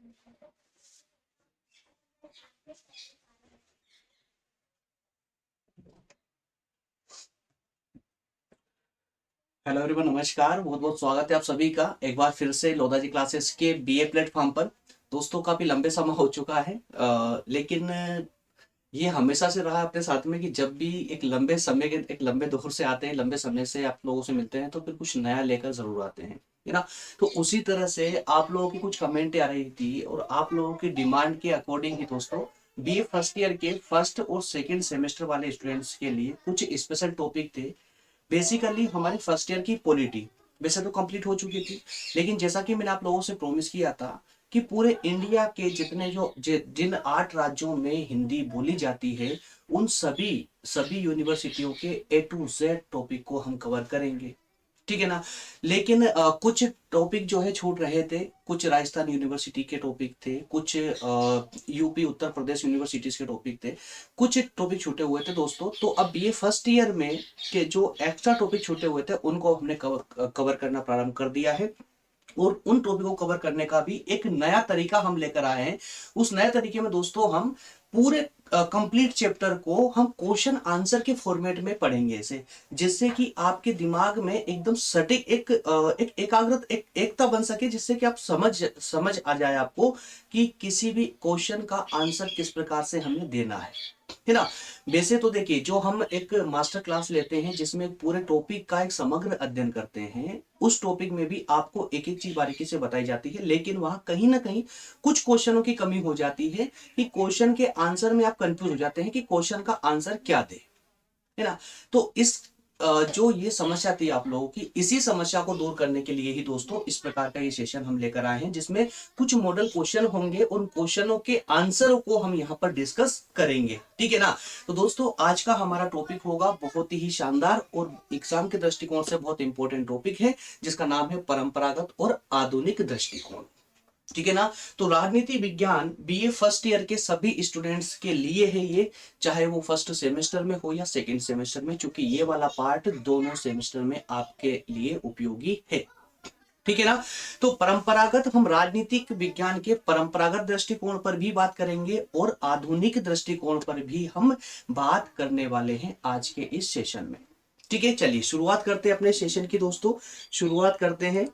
Hello everyone, नमस्कार। बहुत बहुत स्वागत है आप सभी का एक बार फिर से लोधाजी क्लासेस के बीए प्लेटफॉर्म पर। दोस्तों, काफी लंबे समय हो चुका है, लेकिन ये हमेशा से रहा अपने साथ में कि जब भी एक लंबे दौर से आते हैं, लंबे समय से आप लोगों से मिलते हैं, तो फिर कुछ नया लेकर जरूर आते हैं, है ना। तो उसी तरह से आप लोगों की कुछ कमेंटें आ रही थी और आप लोगों की डिमांड के अकॉर्डिंग ही दोस्तों बीए फर्स्ट ईयर के फर्स्ट और सेकेंड सेमेस्टर वाले स्टूडेंट्स के लिए कुछ स्पेशल टॉपिक थे। बेसिकली हमारी फर्स्ट ईयर की पॉलिटी वैसे तो कंप्लीट हो चुकी थी, लेकिन जैसा कि मैंने आप लोगों से प्रॉमिस किया था कि पूरे इंडिया के जितने जिन 8 राज्यों में हिंदी बोली जाती है, उन सभी सभी यूनिवर्सिटियों के A to Z टॉपिक को हम कवर करेंगे। ठीक है ना। लेकिन कुछ टॉपिक जो है छूट रहे थे। कुछ राजस्थान यूनिवर्सिटी के टॉपिक थे, कुछ यूपी उत्तर प्रदेश यूनिवर्सिटीज के टॉपिक थे, कुछ टॉपिक छूटे हुए थे दोस्तों। तो अब ये फर्स्ट ईयर में के जो एक्स्ट्रा टॉपिक छूटे हुए थे उनको हमने कवर करना प्रारंभ कर दिया है। और उन टॉपिक को कवर करने का भी एक नया तरीका हम लेकर आए हैं। उस नए तरीके में दोस्तों हम पूरे कंप्लीट चैप्टर को हम क्वेश्चन आंसर के फॉर्मेट में पढ़ेंगे इसे, जिससे कि आपके दिमाग में एकदम सटीक एक एकाग्रता एकता बन सके, जिससे कि आप समझ आ जाए आपको कि किसी भी क्वेश्चन का आंसर किस प्रकार से हमें देना है ना। वैसे तो देखिए, जो हम एक मास्टर क्लास लेते हैं जिसमें पूरे टॉपिक का एक समग्र अध्ययन करते हैं, उस टॉपिक में भी आपको एक एक चीज बारीकी से बताई जाती है, लेकिन वहां कहीं ना कहीं कुछ क्वेश्चनों की कमी हो जाती है कि क्वेश्चन के आंसर में आप कंफ्यूज हो जाते हैं कि क्वेश्चन का आंसर क्या दे, है ना। तो इस जो ये समस्या थी आप लोगों की, इसी समस्या को दूर करने के लिए ही दोस्तों इस प्रकार का ये सेशन हम लेकर आए हैं, जिसमें कुछ मॉडल क्वेश्चन होंगे, उन क्वेश्चनों के आंसरों को हम यहाँ पर डिस्कस करेंगे। ठीक है ना। तो दोस्तों, आज का हमारा टॉपिक होगा बहुत ही शानदार और एग्जाम के दृष्टिकोण से बहुत इंपॉर्टेंट टॉपिक है, जिसका नाम है परंपरागत और आधुनिक दृष्टिकोण। ठीक है ना। तो राजनीति विज्ञान बीए फर्स्ट ईयर के सभी स्टूडेंट्स के लिए है ये, चाहे वो फर्स्ट सेमेस्टर में हो या सेकंड सेमेस्टर में, क्योंकि ये वाला पार्ट दोनों सेमेस्टर में आपके लिए उपयोगी है। ठीक है ना। तो परंपरागत, हम राजनीतिक विज्ञान के परंपरागत दृष्टिकोण पर भी बात करेंगे और आधुनिक दृष्टिकोण पर भी हम बात करने वाले हैं आज के इस सेशन में। ठीक है, चलिए शुरुआत करते हैं अपने सेशन की दोस्तों। शुरुआत करते हैं।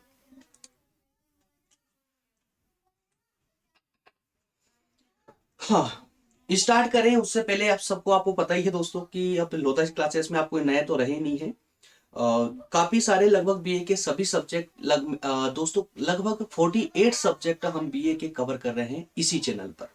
हाँ, स्टार्ट करें उससे पहले आप सबको आपको पता ही है दोस्तों कि अब लोता क्लासेस में आप कोई नए तो रहे नहीं है। काफी सारे लगभग बीए के सभी सब्जेक्ट दोस्तों लगभग 48 सब्जेक्ट हम बीए के कवर कर रहे हैं इसी चैनल पर।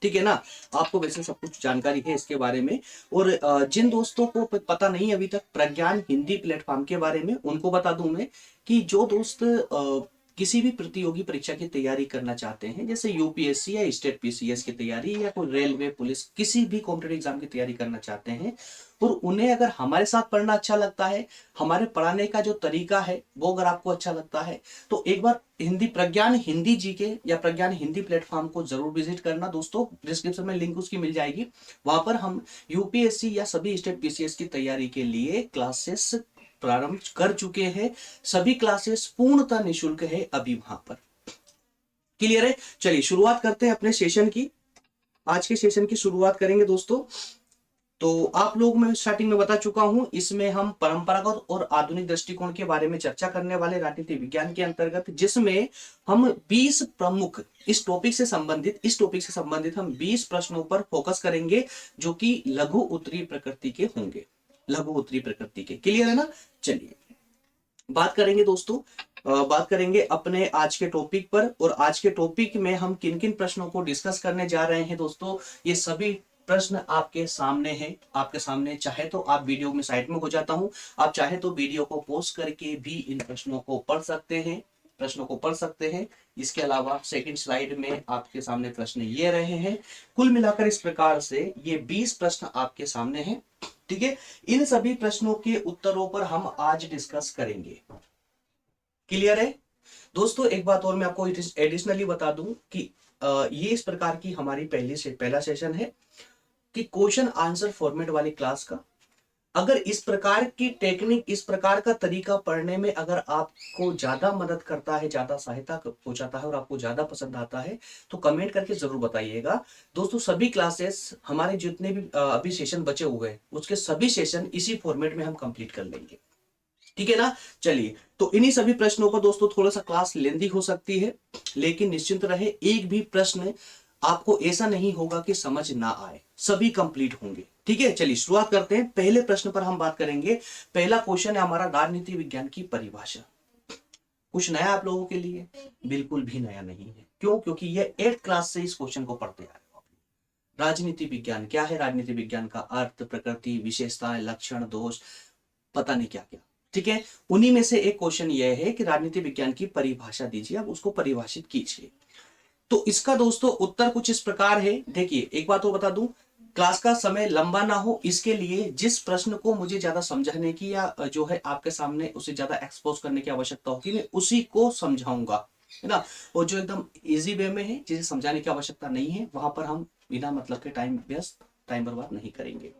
ठीक है ना। आपको वैसे सब कुछ जानकारी है इसके बारे में। और जिन दोस्तों को पता नहीं अभी तक प्रज्ञान हिंदी प्लेटफॉर्म के बारे में, उनको बता दूं मैं कि जो दोस्त किसी भी प्रतियोगी परीक्षा की तैयारी करना चाहते हैं, जैसे यूपीएससी या स्टेट पीसीएस की तैयारी या कोई रेलवे पुलिस किसी भी कॉम्पिटेटिव एग्जाम की तैयारी करना चाहते हैं, और उन्हें अगर हमारे साथ पढ़ना अच्छा लगता है, हमारे पढ़ाने का जो तरीका है वो अगर आपको अच्छा लगता है, तो एक बार हिंदी प्रज्ञान हिंदी जी के या प्रज्ञान हिंदी प्लेटफॉर्म को जरूर विजिट करना दोस्तों। डिस्क्रिप्शन में लिंक उसकी मिल जाएगी। वहां पर हम यूपीएससी या सभी स्टेट पीसीएस की तैयारी के लिए क्लासेस प्रारंभ कर चुके हैं। सभी क्लासेस पूर्णतः निःशुल्क है अभी वहां पर। क्लियर है। चलिए शुरुआत करते हैं अपने सेशन की। आज के सेशन की शुरुआत करेंगे दोस्तों। तो आप लोग, मैं स्टार्टिंग में बता चुका हूं, इसमें हम परंपरागत और आधुनिक दृष्टिकोण के बारे में चर्चा करने वाले राजनीति विज्ञान के अंतर्गत, जिसमें हम 20 प्रमुख इस टॉपिक से संबंधित हम 20 प्रश्नों पर फोकस करेंगे, जो कि लघु उत्तरीय प्रकृति के होंगे। लघु उत्तरीय प्रकृति के। क्लियर है ना। चलिए बात करेंगे दोस्तों। बात करेंगे अपने आज के टॉपिक पर, और आज के टॉपिक में हम किन किन प्रश्नों को डिस्कस करने जा रहे हैं दोस्तों। ये सभी प्रश्न आपके सामने हैं, आपके सामने। चाहे तो आप वीडियो में साइड में हो जाता हूं, आप चाहे तो वीडियो को पॉज करके भी इन प्रश्नों को पढ़ सकते हैं। इसके अलावा सेकंड स्लाइड में आपके सामने प्रश्न ये रहे हैं। कुल मिलाकर इस प्रकार से ये 20 प्रश्न आपके सामने हैं। ठीक है। इन सभी प्रश्नों के उत्तरों पर हम आज डिस्कस करेंगे। क्लियर है दोस्तों। एक बात और मैं आपको एडिशनली बता दूं कि ये इस प्रकार की हमारी पहला सेशन है कि क्वेश्चन आंसर फॉर्मेट वाली क्लास का। अगर इस प्रकार की टेक्निक, इस प्रकार का तरीका पढ़ने में अगर आपको ज्यादा मदद करता है, ज्यादा सहायता पहुंचाता है और आपको ज्यादा पसंद आता है तो कमेंट करके जरूर बताइएगा। दोस्तों सभी क्लासेस हमारे जितने भी अभी सेशन बचे हुए हैं उसके सभी सेशन इसी फॉर्मेट में हम कंप्लीट कर लेंगे, ठीक है ना। चलिए, तो इन्हीं सभी प्रश्नों को दोस्तों थोड़ा सा क्लास लेंदी हो सकती है, लेकिन निश्चिंत रहे एक भी प्रश्न आपको ऐसा नहीं होगा कि समझ ना आए, सभी कंप्लीट होंगे, ठीक है। चलिए शुरुआत करते हैं। पहले प्रश्न पर हम बात करेंगे। पहला क्वेश्चन है हमारा राजनीति विज्ञान की परिभाषा। कुछ नया आप लोगों के लिए? बिल्कुल भी नया नहीं है। क्यों? क्योंकि ये 8th क्लास से इस क्वेश्चन को पढ़ते आ रहे हो। राजनीति विज्ञान क्या है? राजनीति विज्ञान का अर्थ, प्रकृति, विशेषताएं, लक्षण, दोष, पता नहीं क्या क्या, ठीक है। उन्हीं में से एक क्वेश्चन यह है कि राजनीति विज्ञान की परिभाषा दीजिए, अब उसको परिभाषित कीजिए। तो इसका दोस्तों उत्तर कुछ इस प्रकार है। देखिए एक बात और बता दूं, क्लास का समय लंबा ना हो इसके लिए जिस प्रश्न को मुझे ज्यादा समझाने की या जो है आपके सामने उसे ज्यादा एक्सपोज करने की आवश्यकता होगी मैं उसी को समझाऊंगा, है ना। और जो एकदम इजी वे में है जिसे समझाने की आवश्यकता नहीं है वहां पर हम बिना मतलब के टाइम बर्बाद नहीं करेंगे,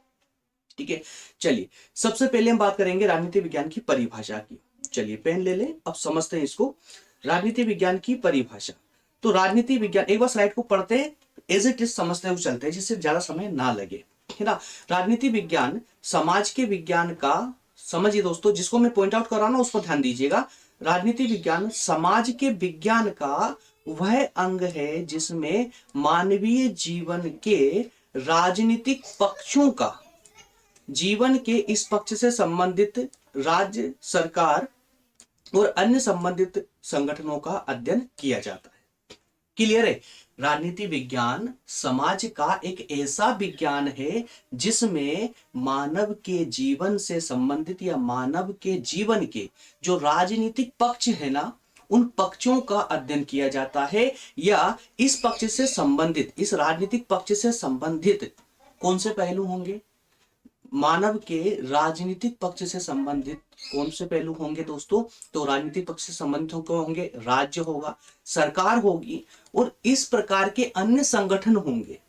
ठीक है। चलिए सबसे पहले हम बात करेंगे राजनीति विज्ञान की परिभाषा की। चलिए पेन ले लें, अब समझते हैं इसको। राजनीति विज्ञान की परिभाषा। तो राजनीति विज्ञान, एक बार स्लाइड को पढ़ते हैं एज इट इज समझते हुए चलते हैं जिससे ज्यादा समय ना लगे, है ना। राजनीति विज्ञान समाज के विज्ञान का, समझिए दोस्तों जिसको मैं पॉइंट आउट कर रहा हूं ना उस पर ध्यान दीजिएगा। राजनीति विज्ञान समाज के विज्ञान का वह अंग है जिसमें मानवीय जीवन के राजनीतिक पक्षों का, जीवन के इस पक्ष से संबंधित राज्य सरकार और अन्य संबंधित संगठनों का अध्ययन किया जाता है। क्लियर है? राजनीति विज्ञान समाज का एक ऐसा विज्ञान है जिसमें मानव के जीवन से संबंधित या मानव के जीवन के जो राजनीतिक पक्ष है ना उन पक्षों का अध्ययन किया जाता है, या इस पक्ष से संबंधित, इस राजनीतिक पक्ष से संबंधित कौन से पहलू होंगे? मानव के राजनीतिक पक्ष से संबंधित कौन से पहलू होंगे दोस्तों? तो राजनीतिक पक्ष से संबंधित होंगे, राज्य होगा, सरकार होगी और इस प्रकार के अन्य संगठन होंगे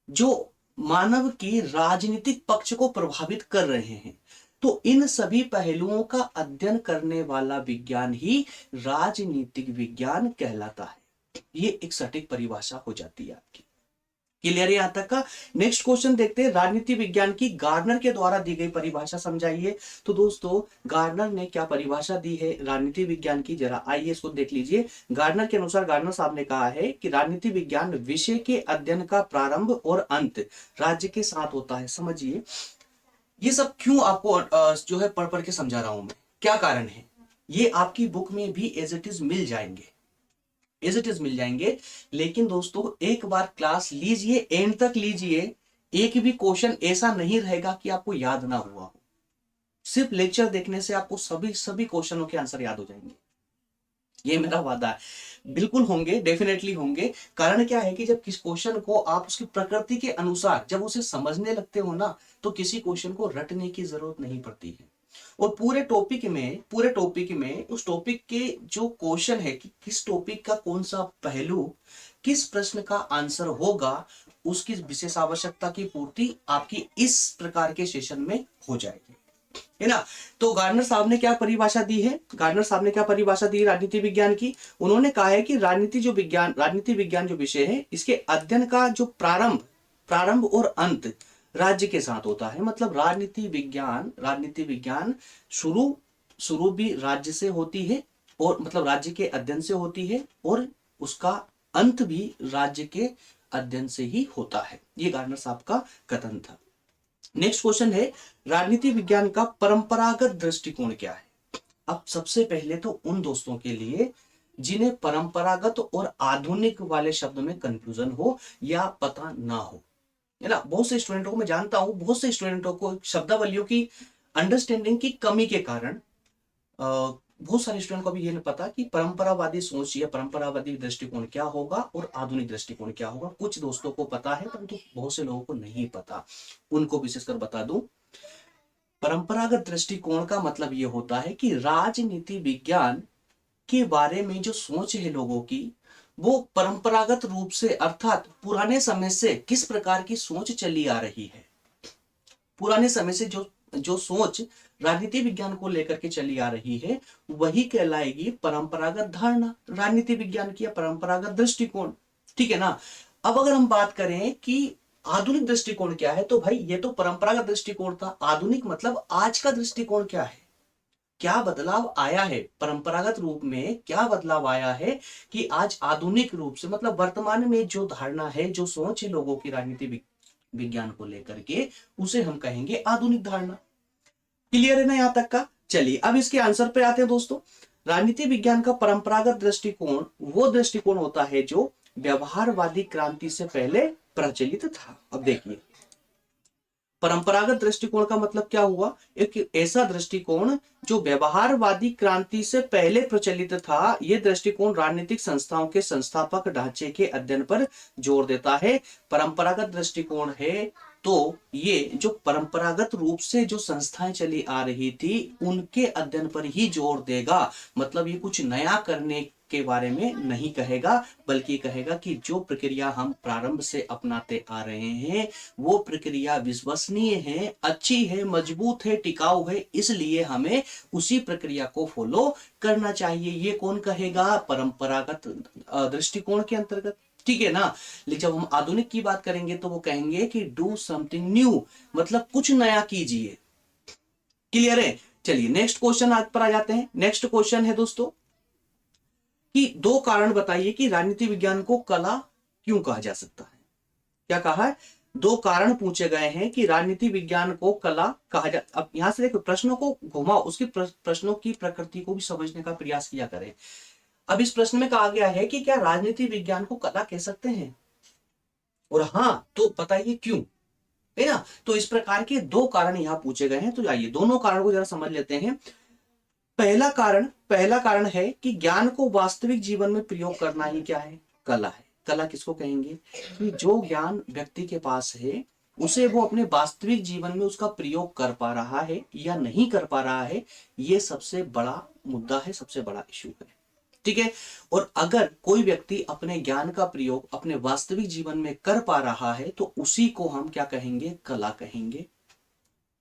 जो मानव की राजनीतिक पक्ष को प्रभावित कर रहे हैं। तो इन सभी पहलुओं का अध्ययन करने वाला विज्ञान ही राजनीतिक विज्ञान कहलाता है। ये एक सटीक परिभाषा हो जाती है आपकी। क्लियर है यहां तक का? नेक्स्ट क्वेश्चन देखते हैं। राजनीति विज्ञान की गार्डनर के द्वारा दी गई परिभाषा समझाइए। तो दोस्तों गार्डनर ने क्या परिभाषा दी है राजनीति विज्ञान की, जरा आइए इसको देख लीजिए। गार्डनर के अनुसार, गार्डनर साहब ने कहा है कि राजनीति विज्ञान विषय के अध्ययन का प्रारंभ और अंत राज्य के साथ होता है। समझिए ये सब क्यों आपको जो है पढ़ पढ़ के समझा रहा हूं मैं, क्या कारण है, ये आपकी बुक में भी एज इट इज मिल जाएंगे, एज इट इज मिल जाएंगे। लेकिन दोस्तों एक बार क्लास लीजिए, एंड तक लीजिए, एक भी क्वेश्चन ऐसा नहीं रहेगा कि आपको याद ना हुआ हो। सिर्फ लेक्चर देखने से आपको सभी सभी क्वेश्चनों के आंसर याद हो जाएंगे, ये मेरा वादा है। बिल्कुल होंगे, डेफिनेटली होंगे। कारण क्या है कि जब किस क्वेश्चन को आप उसकी प्रकृति के अनुसार जब उसे समझने लगते हो ना तो किसी क्वेश्चन को रटने की जरूरत नहीं पड़ती है। और पूरे टॉपिक में उस टॉपिक के जो क्वेश्चन है कि किस टॉपिक का कौन सा पहलू किस प्रश्न का आंसर होगा उसकी विशेष आवश्यकता की पूर्ति आपकी इस प्रकार के सेशन में हो जाएगी, है ना। तो गार्डनर साहब ने क्या परिभाषा दी है? गार्डनर साहब ने क्या परिभाषा दी राजनीति विज्ञान की? उन्होंने कहा है कि राजनीति विज्ञान जो विषय है इसके अध्ययन का जो प्रारंभ और अंत राज्य के साथ होता है। मतलब राजनीति विज्ञान शुरू भी राज्य से होती है, और मतलब राज्य के अध्ययन से होती है, और उसका अंत भी राज्य के अध्ययन से ही होता है। ये गार्डनर साहब का कथन था। नेक्स्ट क्वेश्चन है राजनीति विज्ञान का परंपरागत दृष्टिकोण क्या है? अब सबसे पहले तो उन दोस्तों के लिए जिन्हें परंपरागत और आधुनिक वाले शब्द में कंफ्यूजन हो या पता ना हो, है ना। बहुत से स्टूडेंटों को मैं जानता हूं, बहुत से स्टूडेंटों को शब्दावलियों की अंडरस्टैंडिंग की कमी के कारण बहुत सारे स्टूडेंट को भी ये नहीं पता कि परंपरावादी सोच या परंपरावादी दृष्टिकोण क्या होगा और आधुनिक दृष्टिकोण क्या होगा। कुछ दोस्तों को पता है परंतु बहुत से लोगों को नहीं पता, उनको विशेषकर बता दूं। परंपरागत दृष्टिकोण का मतलब ये होता है कि राजनीति विज्ञान के बारे में जो सोच है लोगों की वो परंपरागत रूप से, अर्थात पुराने समय से किस प्रकार की सोच चली आ रही है, पुराने समय से जो जो सोच राजनीति विज्ञान को लेकर के चली आ रही है वही कहलाएगी परंपरागत धारणा राजनीति विज्ञान की, या परंपरागत दृष्टिकोण। ठीक है ना। अब अगर हम बात करें कि आधुनिक दृष्टिकोण क्या है, तो भाई ये तो परंपरागत दृष्टिकोण था। आधुनिक मतलब आज का दृष्टिकोण क्या है, क्या बदलाव आया है परंपरागत रूप में, क्या बदलाव आया है कि आज आधुनिक रूप से, मतलब वर्तमान में जो धारणा है, जो सोच है लोगों की राजनीति विज्ञान को लेकर के, उसे हम कहेंगे आधुनिक धारणा। क्लियर है ना यहां तक का। चलिए अब इसके आंसर पे आते हैं दोस्तों। राजनीति विज्ञान का परंपरागत दृष्टिकोण वो दृष्टिकोण होता है जो व्यवहारवादी क्रांति से पहले प्रचलित था। अब देखिए, परंपरागत दृष्टिकोण का मतलब क्या हुआ, एक ऐसा दृष्टिकोण जो व्यवहारवादी क्रांति से पहले प्रचलित था। यह दृष्टिकोण राजनीतिक संस्थाओं के संस्थापक ढांचे के अध्ययन पर जोर देता है। परंपरागत दृष्टिकोण है तो ये जो परंपरागत रूप से जो संस्थाएं चली आ रही थी उनके अध्ययन पर ही जोर देगा। मतलब ये कुछ नया करने के बारे में नहीं कहेगा, बल्कि कहेगा कि जो प्रक्रिया हम प्रारंभ से अपनाते आ रहे हैं वो प्रक्रिया विश्वसनीय है, अच्छी है, मजबूत है, टिकाऊ है, इसलिए हमें उसी प्रक्रिया को फॉलो करना चाहिए। ये कौन कहेगा, परंपरागत दृष्टिकोण के अंतर्गत। ठीक है ना। लेकिन जब हम आधुनिक की बात करेंगे तो वो कहेंगे कि डू समथिंग न्यू, मतलब कुछ नया कीजिए। क्लियर है। चलिए नेक्स्ट क्वेश्चन आज पर आ जाते हैं। नेक्स्ट क्वेश्चन है दोस्तों कि दो कारण बताइए कि राजनीति विज्ञान को कला क्यों कहा जा सकता है। क्या कहा है, दो कारण पूछे गए हैं कि राजनीति विज्ञान को कला कहा जा। अब यहां से देखो प्रश्नों को घुमाओ, उसकी प्रश्नों की प्रकृति को भी समझने का प्रयास किया करें। अब इस प्रश्न में कहा गया है कि क्या राजनीति विज्ञान को कला कह सकते हैं, और हाँ तो बताइए क्यों, है ना। तो इस प्रकार के दो कारण यहां पूछे गए हैं, तो आइए दोनों कारण को जरा समझ लेते हैं। पहला कारण है कि ज्ञान को वास्तविक जीवन में प्रयोग करना ही क्या है, कला है। कला किसको कहेंगे, कि जो ज्ञान व्यक्ति के पास है उसे वो अपने वास्तविक जीवन में उसका प्रयोग कर पा रहा है या नहीं कर पा रहा है, ये सबसे बड़ा मुद्दा है, सबसे बड़ा इश्यू है। ठीक है। और अगर कोई व्यक्ति अपने ज्ञान का प्रयोग अपने वास्तविक जीवन में कर पा रहा है तो उसी को हम क्या कहेंगे, कला कहेंगे।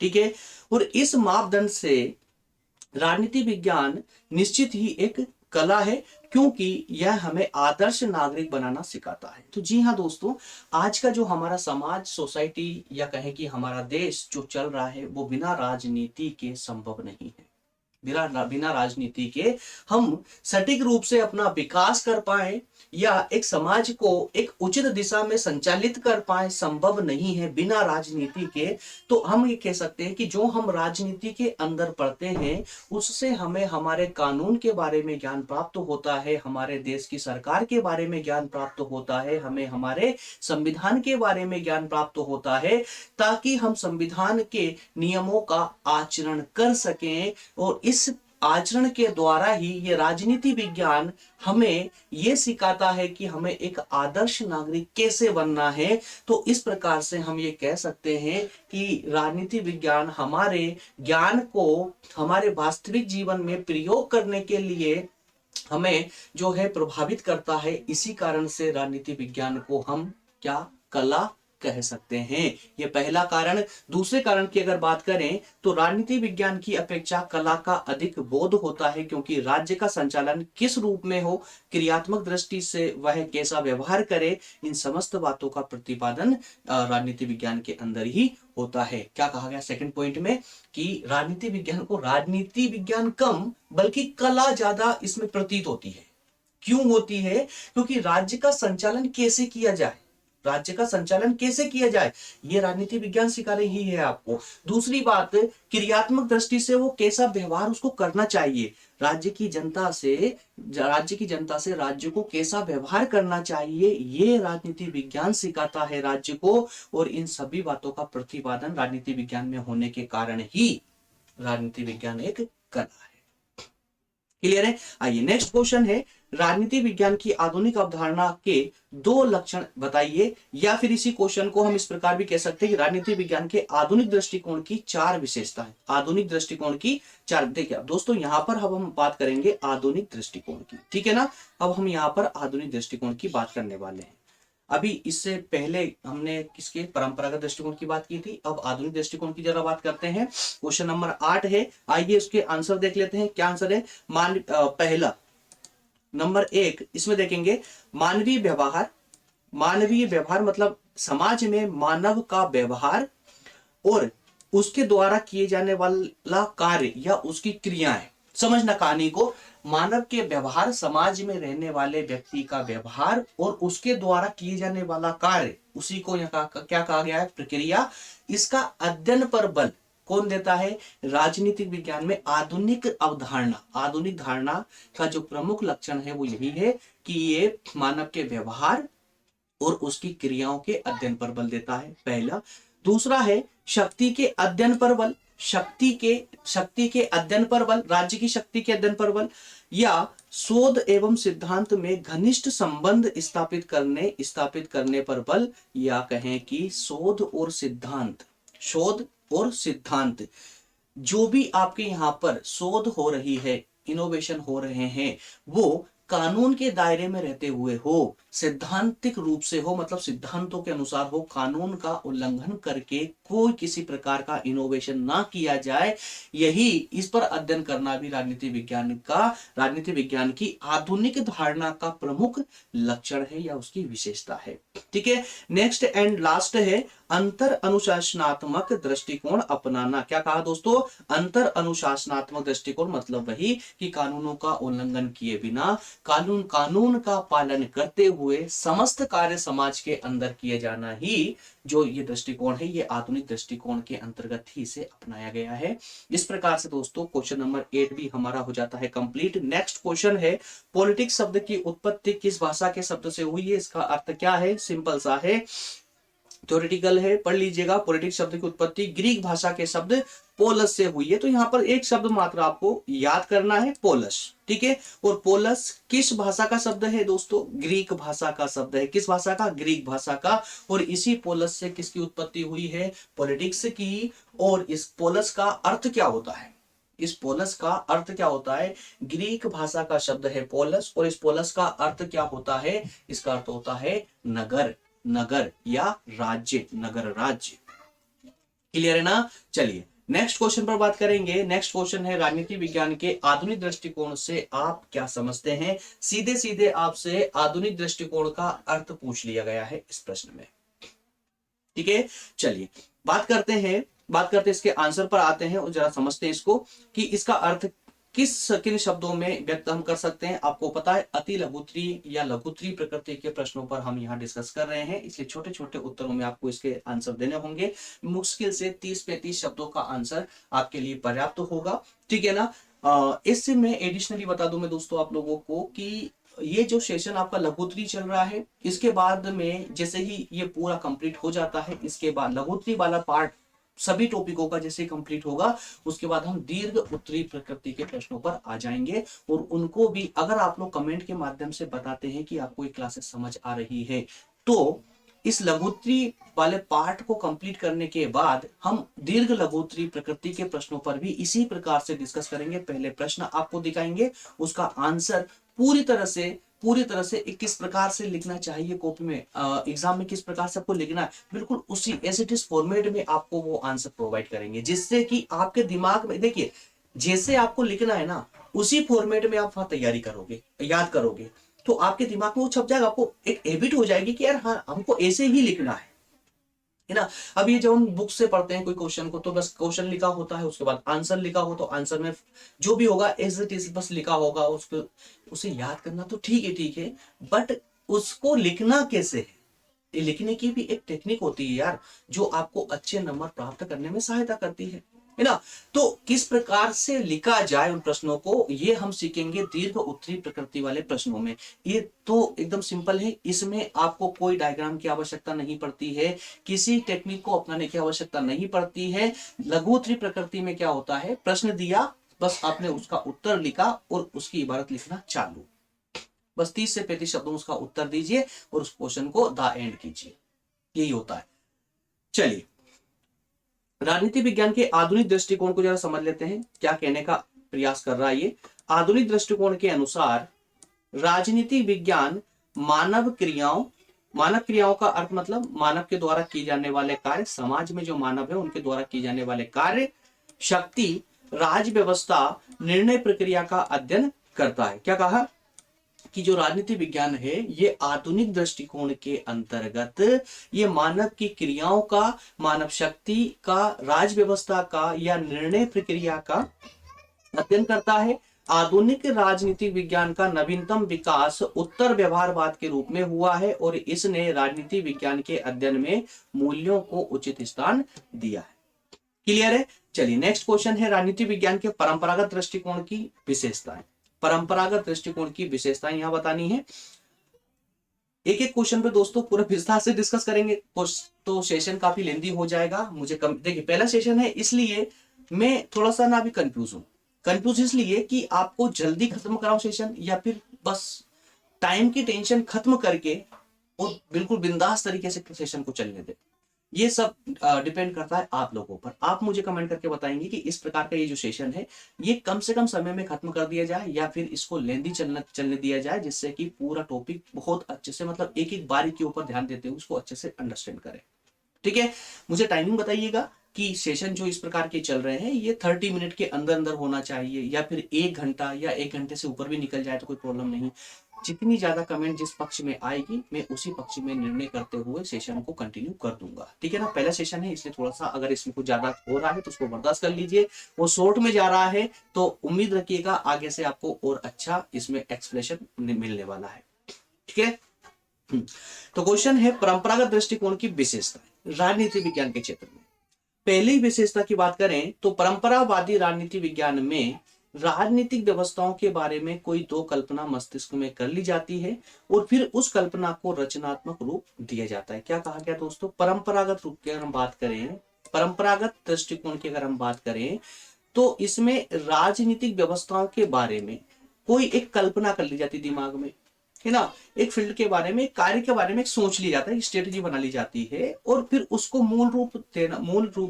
ठीक है। और इस मापदंड से राजनीति विज्ञान निश्चित ही एक कला है, क्योंकि यह हमें आदर्श नागरिक बनाना सिखाता है। तो जी हाँ दोस्तों, आज का जो हमारा समाज, सोसाइटी या कहें कि हमारा देश जो चल रहा है वो बिना राजनीति के संभव नहीं है। बिना राजनीति के हम सटीक रूप से अपना विकास कर पाए या एक समाज को एक उचित दिशा में संचालित कर पाए, संभव नहीं है बिना राजनीति के। तो हम ये कह सकते हैं कि जो हम राजनीति के अंदर पढ़ते हैं उससे हमें हमारे कानून के बारे में ज्ञान प्राप्त होता है, हमारे देश की सरकार के बारे में ज्ञान प्राप्त होता है, हमें हमारे संविधान के बारे में ज्ञान प्राप्त होता है, ताकि हम संविधान के नियमों का आचरण कर सकें। और इस आचरण के द्वारा ही ये राजनीति विज्ञान हमें ये सिखाता है कि हमें एक आदर्श नागरिक कैसे बनना है। तो इस प्रकार से हम ये कह सकते हैं कि राजनीति विज्ञान हमारे ज्ञान को हमारे वास्तविक जीवन में प्रयोग करने के लिए हमें जो है प्रभावित करता है। इसी कारण से राजनीति विज्ञान को हम क्या, कला कह सकते हैं। ये पहला कारण। दूसरे कारण की अगर बात करें तो राजनीति विज्ञान की अपेक्षा कला का अधिक बोध होता है, क्योंकि राज्य का संचालन किस रूप में हो, क्रियात्मक दृष्टि से वह कैसा व्यवहार करे, इन समस्त बातों का प्रतिपादन राजनीति विज्ञान के अंदर ही होता है। क्या कहा गया सेकंड पॉइंट में, कि राजनीति विज्ञान को राजनीति विज्ञान कम बल्कि कला ज्यादा इसमें प्रतीत होती है। क्यों होती है, क्योंकि राज्य का संचालन कैसे किया जाए, राज्य का संचालन कैसे किया जाए, ये राजनीति विज्ञान सिखा रही है आपको। दूसरी बात, क्रियात्मक दृष्टि से वो कैसा व्यवहार उसको करना चाहिए, राज्य की जनता से राज्य को कैसा व्यवहार करना चाहिए, ये राजनीति विज्ञान सिखाता है राज्य को। और इन सभी बातों का प्रतिपादन राजनीति विज्ञान में होने के कारण ही राजनीति विज्ञान एक कला है। क्लियर है। आइए नेक्स्ट क्वेश्चन है, राजनीति विज्ञान की आधुनिक अवधारणा के दो लक्षण बताइए, या फिर इसी क्वेश्चन को हम इस प्रकार भी कह सकते हैं कि राजनीति विज्ञान के आधुनिक दृष्टिकोण की चार विशेषताएं। आधुनिक दृष्टिकोण की चार, देखिए दोस्तों यहां पर अब हम बात करेंगे आधुनिक दृष्टिकोण की। ठीक है ना। अब हम यहां पर आधुनिक दृष्टिकोण की बात करने वाले हैं। अभी इससे पहले हमने किसके परंपरागत दृष्टिकोण की बात की थी, अब आधुनिक दृष्टिकोण की जरा बात करते हैं। क्वेश्चन नंबर 8 है, आइए उसके आंसर देख लेते हैं। क्या आंसर है? पहला नंबर 1 इसमें देखेंगे, मानवीय व्यवहार। मानवीय व्यवहार मतलब समाज में मानव का व्यवहार और उसके द्वारा किए जाने वाला कार्य या उसकी क्रियाएं। समझना कहानी को, मानव के व्यवहार, समाज में रहने वाले व्यक्ति का व्यवहार और उसके द्वारा किए जाने वाला कार्य, उसी को यहाँ क्या कहा गया है? प्रक्रिया। इसका अध्ययन पर बल कौन देता है? राजनीतिक विज्ञान में आधुनिक अवधारणा, आधुनिक धारणा का जो प्रमुख लक्षण है वो यही है कि ये मानव के व्यवहार और उसकी क्रियाओं के अध्ययन पर बल देता है, पहला। दूसरा है शक्ति के अध्ययन पर बल, शक्ति के अध्ययन पर बल, राज्य की शक्ति के अध्ययन पर बल, या शोध एवं सिद्धांत में घनिष्ठ संबंध स्थापित करने पर बल, या कहें कि शोध और सिद्धांत, शोध और सिद्धांत, जो भी आपके यहाँ पर शोध हो रही है, इनोवेशन हो रहे हैं, वो कानून के दायरे में रहते हुए हो, सैद्धांतिक रूप से हो, मतलब सिद्धांतों के अनुसार हो, कानून का उल्लंघन करके कोई किसी प्रकार का इनोवेशन ना किया जाए। यही, इस पर अध्ययन करना भी राजनीति विज्ञान की आधुनिक धारणा का प्रमुख लक्षण है या उसकी विशेषता है। ठीक है, नेक्स्ट एंड लास्ट है अंतर अनुशासनात्मक दृष्टिकोण अपनाना। क्या कहा दोस्तों? अंतर अनुशासनात्मक दृष्टिकोण मतलब वही कि कानूनों का उल्लंघन किए बिना, कानून का पालन करते हुए समस्त कार्य समाज के अंदर किए जाना ही जो ये दृष्टिकोण है, ये आधुनिक दृष्टिकोण के अंतर्गत ही इसे अपनाया गया है। इस प्रकार से दोस्तों क्वेश्चन नंबर 8 भी हमारा हो जाता है कंप्लीट। नेक्स्ट क्वेश्चन है, पॉलिटिक्स शब्द की उत्पत्ति किस भाषा के शब्द से हुई है? इसका अर्थ क्या है? सिंपल सा है, थ्योरेटिकल है, पढ़ लीजिएगा। पॉलिटिक्स शब्द की उत्पत्ति ग्रीक भाषा के शब्द पोलस से हुई है। तो यहाँ पर एक शब्द मात्र आपको याद करना है, पोलस। ठीक है, और पोलस किस भाषा का शब्द है दोस्तों? ग्रीक भाषा का शब्द है। किस भाषा का? ग्रीक भाषा का। और इसी पोलस से किसकी उत्पत्ति हुई है? पॉलिटिक्स की। और इस पोलस का अर्थ क्या होता है? इस पोलस का अर्थ क्या होता है? ग्रीक भाषा का शब्द है पोलस, और इस पोलस का अर्थ क्या होता है? इसका अर्थ होता है नगर, नगर या राज्य, नगर राज्य। क्लियर है ना? चलिए नेक्स्ट क्वेश्चन पर बात करेंगे। नेक्स्ट क्वेश्चन है, राजनीति विज्ञान के आधुनिक दृष्टिकोण से आप क्या समझते हैं? सीधे सीधे आपसे आधुनिक दृष्टिकोण का अर्थ पूछ लिया गया है इस प्रश्न में। ठीक है, चलिए बात करते इसके आंसर पर आते हैं और जरा समझते हैं इसको कि इसका अर्थ किन शब्दों में व्यक्त हम कर सकते हैं। आपको पता है अति लघुत्री या लघुत्री प्रकृति के प्रश्नों पर हम यहाँ डिस्कस कर रहे हैं, इसलिए छोटे छोटे उत्तरों में आपको इसके आंसर देने होंगे। मुश्किल से 30-35 शब्दों का आंसर आपके लिए पर्याप्त होगा। ठीक है ना? इससे मैं एडिशनली बता दूं मैं दोस्तों आप लोगों को कि ये जो सेशन आपका लघुत्री चल रहा है, इसके बाद में जैसे ही ये पूरा कंप्लीट हो जाता है, इसके बाद लघुत्री वाला पार्ट सभी टॉपिकों का जैसे कंप्लीट होगा, उसके बाद हम दीर्घ उत्तरी प्रकृति के प्रश्नों पर आ जाएंगे। और उनको भी अगर आप लोग कमेंट के माध्यम से बताते हैं कि आपको ये क्लासेस समझ आ रही है, तो इस लघुत्री वाले पार्ट को कंप्लीट करने के बाद हम दीर्घ लघुत्री प्रकृति के प्रश्नों पर भी इसी प्रकार से डिस्कस करेंगे। पहले प्रश्न आपको दिखाएंगे, उसका आंसर पूरी तरह से किस प्रकार से लिखना चाहिए कॉपी में, एग्जाम में किस प्रकार से आपको लिखना है, बिल्कुल उसी एज इट इज फॉर्मेट में आपको वो आंसर प्रोवाइड करेंगे, जिससे कि आपके दिमाग में, देखिए जैसे आपको लिखना है ना, उसी फॉर्मेट में आप वहां तैयारी करोगे, याद करोगे, तो आपके दिमाग में वो छप जाएगा। आपको एक हैबिट हो जाएगी कि यार हाँ हमको ऐसे ही लिखना है ना। अब ये जब हम बुक से पढ़ते हैं कोई क्वेश्चन को, तो बस क्वेश्चन लिखा होता है, उसके बाद आंसर लिखा हो, तो आंसर में जो भी होगा एज इट इज बस लिखा होगा, उसको उसे याद करना तो ठीक है, बट उसको लिखना कैसे है, ये लिखने की भी एक टेक्निक होती है यार, जो आपको अच्छे नंबर प्राप्त करने में सहायता करती है ना। तो किस प्रकार से लिखा जाए उन प्रश्नों को, ये हम सीखेंगे दीर्घ उत्तरी प्रकृति वाले प्रश्नों में। ये तो एकदम सिंपल है, इसमें आपको कोई डायग्राम की आवश्यकता नहीं पड़ती है, किसी टेक्निक को अपनाने की आवश्यकता नहीं पड़ती है। लघु उत्तरी प्रकृति में क्या होता है, प्रश्न दिया, बस आपने उसका उत्तर लिखा और उसकी इबारत लिखना चालू, बस 30 से 35 शब्दों में उसका उत्तर दीजिए और उस क्वेश्चन को द एंड कीजिए, यही होता है। चलिए राजनीति विज्ञान के आधुनिक दृष्टिकोण को जरा समझ लेते हैं, क्या कहने का प्रयास कर रहा है ये। आधुनिक दृष्टिकोण के अनुसार राजनीति विज्ञान मानव क्रियाओं मानव क्रियाओं का अर्थ मतलब मानव के द्वारा किए जाने वाले कार्य, समाज में जो मानव है उनके द्वारा किए जाने वाले कार्य, शक्ति, राज व्यवस्था, निर्णय प्रक्रिया का अध्ययन करता है। क्या कहा कि जो राजनीति विज्ञान है ये आधुनिक दृष्टिकोण के अंतर्गत ये मानव की क्रियाओं का, मानव शक्ति का, राज व्यवस्था का या निर्णय प्रक्रिया का अध्ययन करता है। आधुनिक राजनीतिक विज्ञान का नवीनतम विकास उत्तर व्यवहारवाद के रूप में हुआ है और इसने राजनीति विज्ञान के अध्ययन में मूल्यों को उचित स्थान दिया है। क्लियर है? चलिए नेक्स्ट क्वेश्चन है राजनीति विज्ञान के परंपरागत दृष्टिकोण की विशेषताएं। परंपरागत दृष्टिकोण की विशेषताएं यहां बतानी है। एक एक क्वेश्चन पे दोस्तों पूरा विस्तार से डिस्कस करेंगे तो सेशन काफी लेंदी हो जाएगा। मुझे कम देखिए, पहला सेशन है इसलिए मैं थोड़ा सा ना भी कंफ्यूज हूं। कंफ्यूज इसलिए कि आपको जल्दी खत्म कराओ सेशन या फिर बस टाइम की टेंशन खत्म करके और बिल्कुल बिंदास तरीके से सेशन को चलने दे। ये सब डिपेंड करता है आप लोगों पर। आप मुझे कमेंट करके बताएंगे कि इस प्रकार का ये जो सेशन है ये कम से कम समय में खत्म कर दिया जाए या फिर इसको लेंदी चलने दिया जाए, जिससे कि पूरा टॉपिक बहुत अच्छे से मतलब एक एक बारी के ऊपर ध्यान देते हुए उसको अच्छे से अंडरस्टैंड करें। ठीक है, मुझे टाइमिंग बताइएगा कि सेशन जो इस प्रकार के चल रहे हैं ये 30 मिनट के अंदर अंदर होना चाहिए या फिर 1 घंटा या 1 घंटे से ऊपर भी निकल जाए तो कोई प्रॉब्लम नहीं। जितनी ज्यादा कमेंट जिस पक्ष में आएगी मैं उसी पक्ष में निर्णय करते हुए सेशन को कंटिन्यू कर दूंगा। ठीक है ना, पहला सेशन है इसलिए थोड़ा सा अगर इसमें कुछ ज्यादा हो रहा है तो उसको बर्दाश्त कर लीजिए। वो शॉर्ट में जा रहा है तो उम्मीद रखिएगा आगे से आपको और अच्छा इसमें एक्सप्लेनेशन मिलने वाला है। ठीक है, तो क्वेश्चन है परंपरागत दृष्टिकोण की विशेषता राजनीति विज्ञान के क्षेत्र में। पहली विशेषता की बात करें तो परंपरावादी राजनीति विज्ञान में राजनीतिक व्यवस्थाओं के बारे में कोई दो कल्पना मस्तिष्क में कर ली जाती है और फिर उस कल्पना को रचनात्मक रूप दिया जाता है। क्या कहा गया दोस्तों? परंपरागत रूप की अगर हम बात करें, परंपरागत दृष्टिकोण की अगर हम बात करें तो इसमें राजनीतिक व्यवस्थाओं के बारे में कोई एक कल्पना कर ली जाती दिमाग में, है ना, एक फील्ड के बारे में, कार्य के बारे में सोच लिया जाता है, स्ट्रेटेजी बना ली जाती है और फिर उसको मूल रूप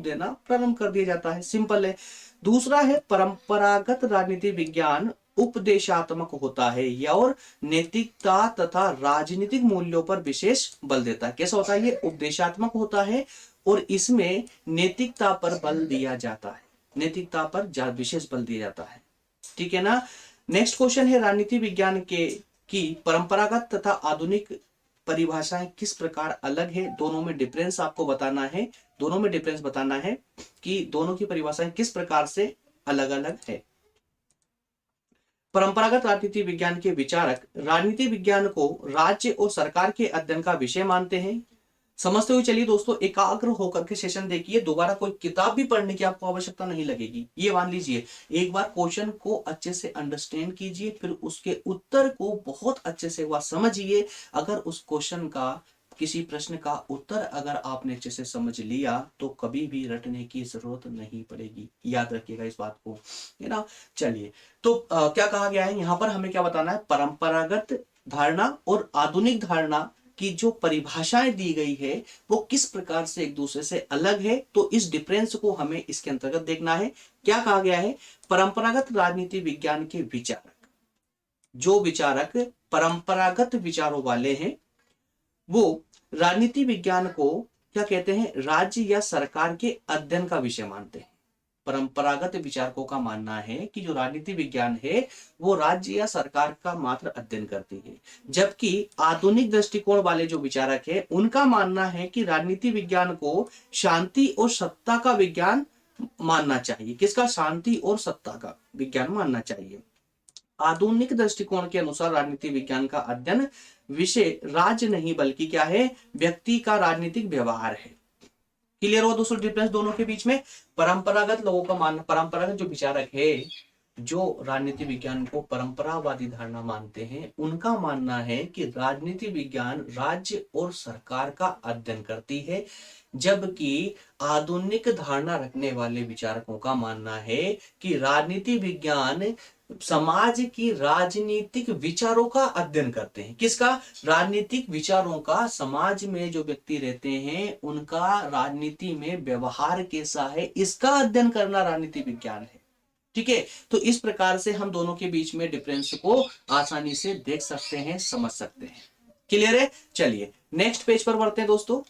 देना प्रारंभ कर दिया जाता है। सिंपल है। दूसरा है परंपरागत राजनीति विज्ञान उपदेशात्मक होता है या और नैतिकता तथा राजनीतिक मूल्यों पर विशेष बल देता है। कैसा होता है? ये उपदेशात्मक होता है और इसमें नैतिकता पर बल दिया जाता है, नैतिकता पर विशेष बल दिया जाता है। ठीक है ना। नेक्स्ट क्वेश्चन है राजनीति विज्ञान के कि परंपरागत तथा आधुनिक परिभाषाएं किस प्रकार अलग है, दोनों में डिफरेंस आपको बताना है। दोनों में डिफरेंस बताना है कि दोनों की परिभाषाएं किस प्रकार से अलग अलग है। परंपरागत राजनीति विज्ञान के विचारक राजनीति विज्ञान को राज्य और सरकार के अध्ययन का विषय मानते हैं। समझते हुए चलिए दोस्तों, एकाग्र होकर के सेशन देखिए, दोबारा कोई किताब भी पढ़ने की आपको आवश्यकता नहीं लगेगी। ये मान लीजिए, एक बार क्वेश्चन को अच्छे से अंडरस्टैंड कीजिए, फिर उसके उत्तर को बहुत अच्छे से वह समझिए। अगर उस क्वेश्चन का किसी प्रश्न का उत्तर अगर आपने अच्छे से समझ लिया तो कभी भी रटने की जरूरत नहीं पड़ेगी। याद रखिएगा इस बात को, है ना। चलिए, तो क्या कहा गया है यहाँ पर, हमें क्या बताना है? परंपरागत धारणा और आधुनिक धारणा की जो परिभाषाएं दी गई है वो किस प्रकार से एक दूसरे से अलग है, तो इस डिफरेंस को हमें इसके अंतर्गत देखना है। क्या कहा गया है? परंपरागत राजनीति विज्ञान के विचारक, जो विचारक परंपरागत विचारों वाले हैं, वो राजनीति विज्ञान को क्या कहते हैं? राज्य या सरकार के अध्ययन का विषय मानते हैं। परंपरागत विचारकों का मानना है कि जो राजनीति विज्ञान है वो राज्य या सरकार का मात्र अध्ययन करती है, जबकि आधुनिक दृष्टिकोण वाले जो विचारक है उनका मानना है कि राजनीति विज्ञान को शांति और सत्ता का विज्ञान मानना चाहिए। किसका? शांति और सत्ता का विज्ञान मानना चाहिए। आधुनिक दृष्टिकोण के अनुसार राजनीति विज्ञान का अध्ययन विषय राज्य नहीं बल्कि क्या है? व्यक्ति का राजनीतिक व्यवहार है। क्लियर हुआ दोस्तों डिफरेंस दोनों के बीच में? परंपरागत लोगों का मानना, परंपरागत जो विचारक है जो राजनीति विज्ञान को परंपरावादी धारणा मानते हैं, उनका मानना है कि राजनीति विज्ञान राज्य और सरकार का अध्ययन करती है, जबकि आधुनिक धारणा रखने वाले विचारकों का मानना है कि राजनीति विज्ञान समाज की राजनीतिक विचारों का अध्ययन करते हैं। किसका? राजनीतिक विचारों का। समाज में जो व्यक्ति रहते हैं उनका राजनीति में व्यवहार कैसा है, इसका अध्ययन करना राजनीति विज्ञान है। ठीक है, तो इस प्रकार से हम दोनों के बीच में डिफरेंस को आसानी से देख सकते हैं, समझ सकते हैं। क्लियर है? चलिए नेक्स्ट पेज पर बढ़ते हैं दोस्तों।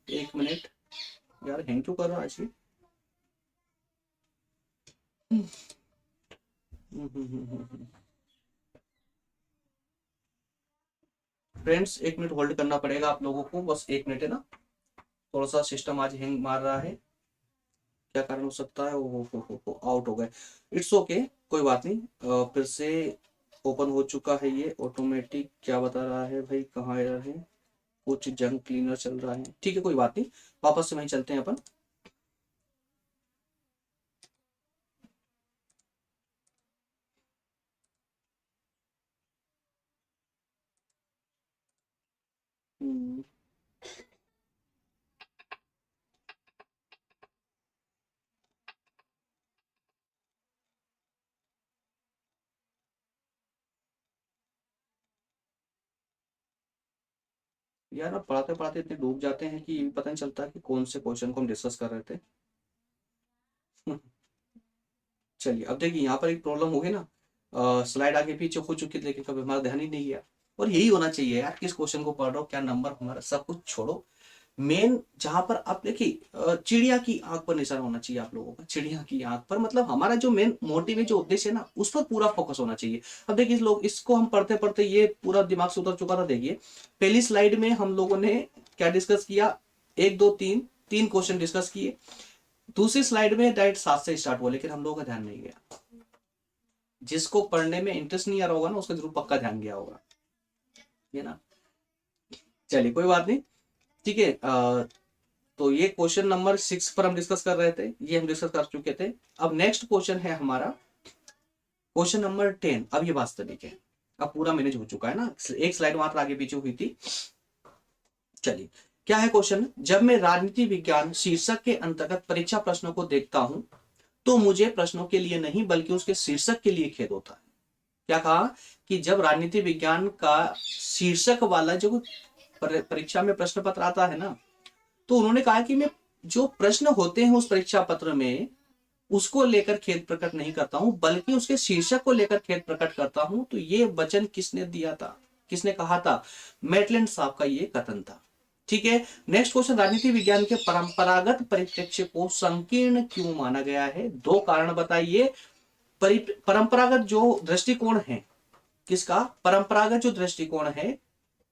एक मिनट यार, हैंग क्यों कर रहा है आज ये? फ्रेंड्स एक मिनट होल्ड करना पड़ेगा आप लोगों को, बस एक मिनट है ना, थोड़ा सा सिस्टम आज हैंग मार रहा है। क्या कारण हो सकता है? ओ आउट हो गए। इट्स ओके, कोई बात नहीं। फिर से ओपन हो चुका है ये ऑटोमेटिक। क्या बता रहा है भाई, कहाँ एरर है? कुछ जंक क्लीनर चल रहा है, ठीक है कोई बात नहीं, वापस से वहीं चलते हैं अपन। हम्म, यार अब पढ़ाते पढ़ाते इतने डूब जाते हैं कि ये भी पता नहीं चलता कि कौन से क्वेश्चन को हम डिस्कस कर रहे थे। चलिए अब देखिए यहाँ पर एक प्रॉब्लम हो गई ना, स्लाइड आगे पीछे हो चुकी थी लेकिन कभी हमारा ध्यान ही नहीं गया। और यही होना चाहिए यार, किस क्वेश्चन को पढ़ रहा हो, क्या नंबर हमारा, सब कुछ छोड़ो। मेन जहां पर आप देखिए, चिड़िया की आंख पर निशान होना चाहिए आप लोगों का, चिड़िया की आंख पर, मतलब हमारा जो मेन मोटिव है, जो उद्देश्य है ना, उस पर पूरा फोकस होना चाहिए। अब देखिए इस लोग इसको हम पढ़ते पढ़ते ये पूरा दिमाग से उतर चुका था। देखिए पहली स्लाइड में हम लोगों ने क्या डिस्कस किया, एक दो तीन, तीन क्वेश्चन डिस्कस किए। दूसरी स्लाइड में डायरेक्ट 7 से स्टार्ट हुआ, लेकिन हम लोगों का ध्यान नहीं गया। जिसको पढ़ने में इंटरेस्ट नहीं आ रहा होगा ना, उसका जरूर पक्का ध्यान गया होगा, ये ना। चलिए कोई बात नहीं, ठीक है। तो ये क्वेश्चन नंबर 6 पर हम डिस्कस कर रहे थे, ये हम डिस्कस कर चुके थे। अब नेक्स्ट क्वेश्चन है हमारा क्वेश्चन नंबर 10। अब ये वास्तविक है, अब पूरा मैनेज हो चुका है ना, एक स्लाइड मात्र आगे पीछे हुई थी। चलिए क्या है क्वेश्चन, जब मैं राजनीति विज्ञान शीर्षक के अंतर्गत परीक्षा प्रश्नों को देखता हूं तो मुझे प्रश्नों के लिए नहीं बल्कि उसके शीर्षक के लिए खेद होता है। क्या कहा कि जब राजनीति विज्ञान का शीर्षक वाला जो परीक्षा में प्रश्न पत्र आता है ना, तो उन्होंने कहा कि मैं जो प्रश्न होते हैं उस परीक्षा पत्र में उसको लेकर खेद प्रकट नहीं करता हूं बल्कि उसके शीर्षक को लेकर खेद प्रकट करता हूं। तो ये वचन किसने दिया था, किसने कहा था? मैटलैंड साहब का ये कथन था। ठीक है, नेक्स्ट क्वेश्चन, राजनीति विज्ञान के परंपरागत परिप्रेक्ष्य को संकीर्ण क्यों माना गया है? दो कारण बताइए। परंपरागत जो दृष्टिकोण है, किसका? परंपरागत जो दृष्टिकोण है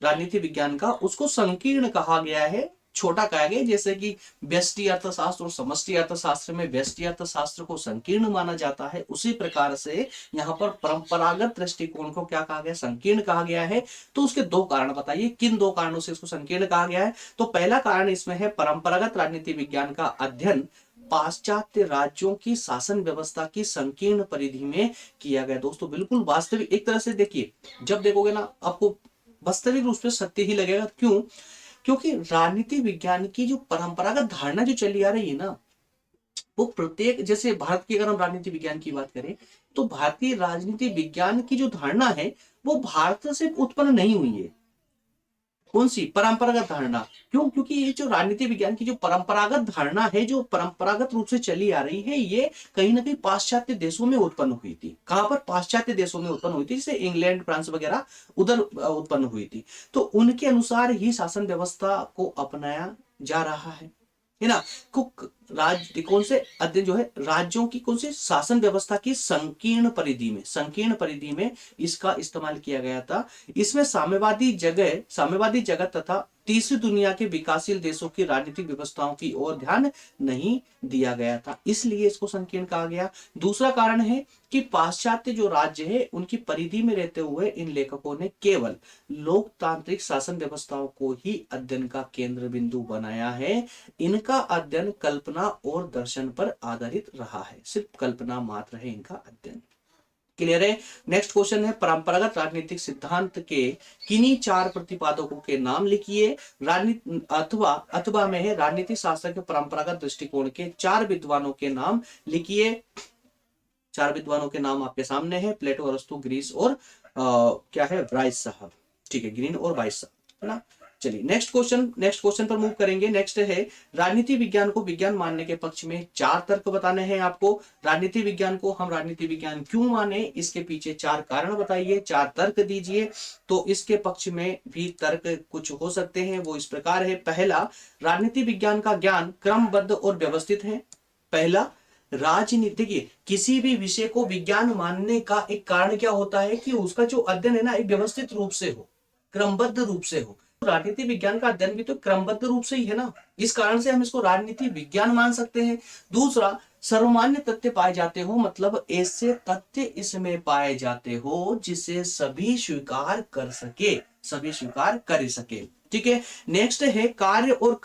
राजनीति विज्ञान का, उसको संकीर्ण कहा गया है, छोटा कहा गया। जैसे कि व्यष्टि अर्थशास्त्र और समष्टि अर्थशास्त्र में व्यष्टि अर्थशास्त्र को संकीर्ण माना जाता है, उसी प्रकार से यहाँ पर परंपरागत दृष्टिकोण को क्या कहा गया? संकीर्ण कहा गया है। तो उसके दो कारण बताइए, किन दो कारणों से इसको संकीर्ण कहा गया है? तो पहला कारण इसमें है, परंपरागत राजनीति विज्ञान का अध्ययन पाश्चात्य राज्यों की शासन व्यवस्था की संकीर्ण परिधि में किया गया। दोस्तों बिल्कुल वास्तविक, एक तरह से देखिए, जब देखोगे ना आपको वास्तविक रूप से सत्य ही लगेगा। क्यों? क्योंकि राजनीति विज्ञान की जो परंपरागत धारणा जो चली आ रही है ना, वो प्रत्येक, जैसे भारत की अगर हम राजनीति विज्ञान की बात करें, तो भारतीय राजनीति विज्ञान की जो धारणा है वो भारत से उत्पन्न नहीं हुई है। कौन सी परंपरागत धारणा? क्यों? क्योंकि ये जो राजनीति विज्ञान की जो परंपरागत धारणा है, जो परंपरागत रूप से चली आ रही है, ये कहीं ना कहीं पाश्चात्य देशों में उत्पन्न हुई थी। कहां पर? पाश्चात्य देशों में उत्पन्न हुई थी, जैसे इंग्लैंड, फ्रांस वगैरह, उधर उत्पन्न हुई थी। तो उनके अनुसार ही शासन व्यवस्था को अपनाया जा रहा है ना। कुक राज्य कौन से अध्ययन जो है, राज्यों की कौन सी शासन व्यवस्था की संकीर्ण परिधि में, संकीर्ण परिधि में इसका इस्तेमाल किया गया था। इसमें साम्यवादी जगत तथा तीसरी दुनिया के विकासशील देशों की राजनीतिक व्यवस्थाओं की ओर ध्यान नहीं दिया गया था, इसलिए इसको संकीर्ण कहा गया। दूसरा कारण है कि पाश्चात्य जो राज्य है उनकी परिधि में रहते हुए इन लेखकों ने केवल लोकतांत्रिक शासन व्यवस्थाओं को ही अध्ययन का केंद्र बिंदु बनाया है। इनका अध्ययन कल्पना और दर्शन पर आधारित रहा है, सिर्फ कल्पना मात्र है इनका अध्ययन। क्लियर है? नेक्स्ट क्वेश्चन है, परंपरागत राजनीतिक सिद्धांत के किन्हीं चार प्रतिपादकों के नाम लिखिए। राजनीति अथवा अथवा में है राजनीति शास्त्र के परंपरागत दृष्टिकोण के चार विद्वानों के नाम लिखिए। चार विद्वानों के नाम आपके सामने है, प्लेटो, अरस्तु, ग्रीस और क्या है, ब्राइस साहब। ठीक है, ग्रीन और ब्राइस साहब, है ना। चलिए नेक्स्ट क्वेश्चन पर मूव करेंगे। नेक्स्ट है राजनीति विज्ञान को विज्ञान मानने के पक्ष में 4 तर्क बताने हैं आपको। राजनीति विज्ञान को हम राजनीति विज्ञान क्यों माने, इसके पीछे 4 कारण बताइए, 4 तर्क दीजिए। तो इसके पक्ष में भी तर्क कुछ हो सकते हैं, वो इस प्रकार है। पहला, राजनीति विज्ञान का ज्ञान क्रमबद्ध और व्यवस्थित है। पहला, राजनीति, किसी भी विषय को विज्ञान मानने का एक कारण क्या होता है कि उसका जो अध्ययन है ना एक व्यवस्थित रूप से हो, क्रमबद्ध रूप से हो। राजनीति विज्ञान का अध्ययन भी तो क्रमबद्ध रूप से ही है ना, इस कारण से हम इसको राजनीति विज्ञान मान सकते हैं। दूसरा, सर्वमान्य तथ्य पाए जाते हो, मतलब ऐसे तथ्य इसमें पाए जाते हो जिसे सभी स्वीकार कर सके, सभी स्वीकार कर सके। ठीक है। नेक्स्ट है कार्य और